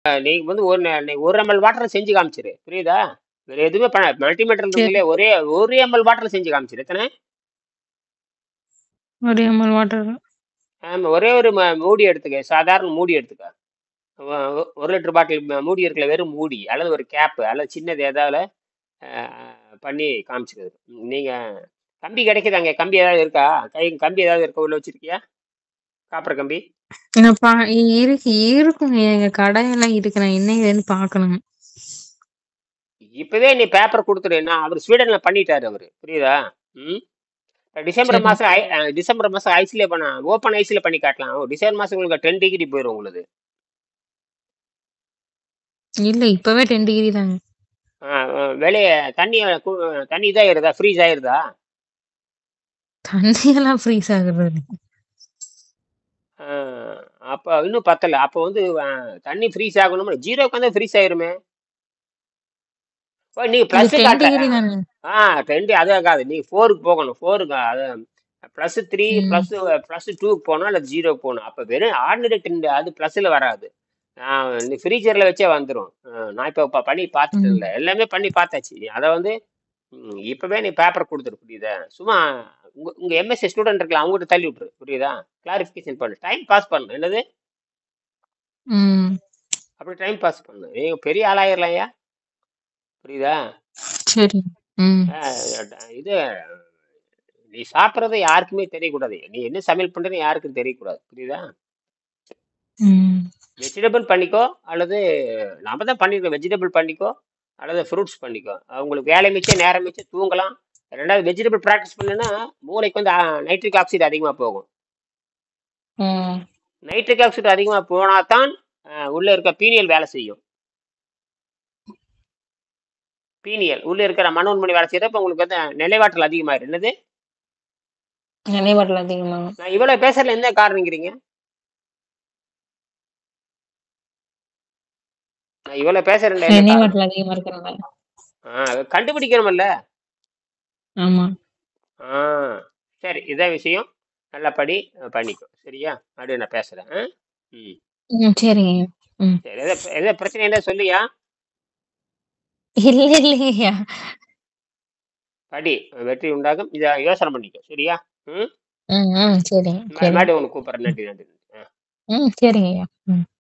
நீங்க வந்து ஒரு எம்எல் வாட்டர்ல செஞ்சு காமிச்சிரு. புரியுதா? வேற எதுவுமே மல்டிமீட்டர் சரி. இருக்குல்ல, ஒரு எம்எல் வாட்டர்ல செஞ்சு காமிச்சிரு. எத்தனை? 1 ml வாட்டர். ஆமா, ஒரே ஒரு மூடி எடுத்துக்க. சாதாரண மூடி எடுத்துக்க. 1 லிட்டர் பாட்டில் மூடி இருக்குல்ல, வெறும் மூடி அல்லது ஒரு கேப் அல்லது சின்னது ஏதாவது பண்ணி காமிச்சிரு. நீங்க கம்பி கிடைக்குதாங்க? கம்பி ஏதாவது இருக்கா? கம்பி ஏதாவது இருக்கா? உள்ள வச்சிருக்கியா? காப்பர் கம்பி? நான் இருக்குங்க. எங்க கடையெல்லாம் இருக்கு. நான் என்னைக்குன்னு பார்க்கணுங்க. இப்பவே நீ பேப்பர் கொடுத்துரு. நான் அவர் ஸ்வீடன்ல பண்ணிட்டாரு அவரு. புரியுதா? ம். டிசம்பர் சரி. மாசம் டிசம்பர் மாசம் ஐஸ்ல ஓப்பன் ஐஸ்ல பண்ணி காட்டலாம். டிசம்பர் மாசம் உங்களுக்கு 10 டிகிரி போயிடும் உங்களுக்கு. இல்ல இப்பவே 10 டிகிரி தாங்க. வெளியே தண்ணி தண்ணி இதாயிருதா? ஃப்ரீஸ் ஆயிருதா? தண்ணியெல்லாம் ஃப்ரீஸ் ஆகுறது. ஆ, அப்ப இன்னும் பத்தல. அப்ப வந்து தண்ணி ஃப்ரீஸ் ஆகணும்னு ஜீரோக்கு வந்து ஃப்ரீஸ் ஆயிருமே. ஓ, நீங்க இது பிளஸ் 10 காட்ட. டிகிரி தானே. 10 அது ஆகாது. நீ 4க்கு போகணும். 4க்கு அது +3 ம். +2க்கு போகணும் அல்ல 0க்கு போகணும். அப்ப வெறும் ஆர்டினரி டின் அது +ல வராது. நீ ஃப்ரீசர்ல வச்சே வந்துரும். நான் இப்ப பண்ணி ம். பார்த்துட்டேன்ல. எல்லாமே பண்ணி பார்த்தாச்சு. நீ அத வந்து இப்பவே நீ பேப்பர் குடுத்துரு. புரியுதா? சும்மா உங்க உங்க எம்எஸ்சி ஸ்டூடண்ட் இருக்கலாம். அவங்ககிட்ட தள்ளி விட்டுரு. புரியுதா? கிளாரிஃபிகேஷன் பண்ணு. டைம் பாஸ் பண்ணு. என்னது? ம். அப்படி டைம் பாஸ் பண்ணு. நீங்க பெரிய ஆளாயிரலாம்யா. புரியுதா? சரி. ம். ஆ, இது நீ சாப்பிடுறது யாருக்குமே தெரியக்கூடாது. நீ என்ன சமையல் பண்றன்னு யாருக்கும் தெரியக்கூடாது. புரியுதா? ம். வெஜிடபிள் பண்ணிக்கோ அல்லது நாம தான் பண்ணிருக்கோம். வெஜிடபிள் பண்ணிக்கோ அல்லது ஃப்ரூட்ஸ் பண்ணிக்கோ. உங்களுக்கு வேலை மிச்சம், நேரம் மிச்சம், தூங்கலாம். 2வது வெஜிடபிள் பிராக்டிஸ் பண்ணுனா மூளைக்கு வந்து நைட்ரிக் ஆக்சைடு அதிகமா போகும். ம். நைட்ரிக் ஆக்சைடு அதிகமா போனா தான் உள்ள இருக்க பீனியல் வேலை செய்யும். பீனியல் உள்ள இருக்கிற மனோன்மணி வேலை செய்யறப்ப உங்களுக்கு வந்து நினைவாற்றல் அதிகமாயிரும். என்னது? நினைவாற்றல் அதிகமாகும். நான் இவ்வளவு பேசுறதுல என்ன காரணங்கிறீங்க? நான் இவ்வளவு பேசுறேன்ல என்ன காரணம்? நினைவாற்றல் அதிகமா இருக்கிறனால. கண்டுபிடிக்கணும்ல. ஆமா. ஆ, சரி, இதான் விஷயம். நல்லா படி, பண்ணிக்கோ. சரியா? அப்படியே நான் பேசுறேன். ம். ம். சரிங்க. ம். சரி, எதோ பிரச்சனை இருந்தா சொல்லுயா. இல்ல இல்லைங்கய்யா. படி, வெற்றி உண்டாகும். இத யோசனை பண்ணிக்கோ. சரியா? ம். ம். ம். சரிங்க. சரிங்க. மறுபடியும் உனக்கு கூப்பிடுறேன். நன்றி, நன்றி. ம். சரிங்கய்யா. ம்.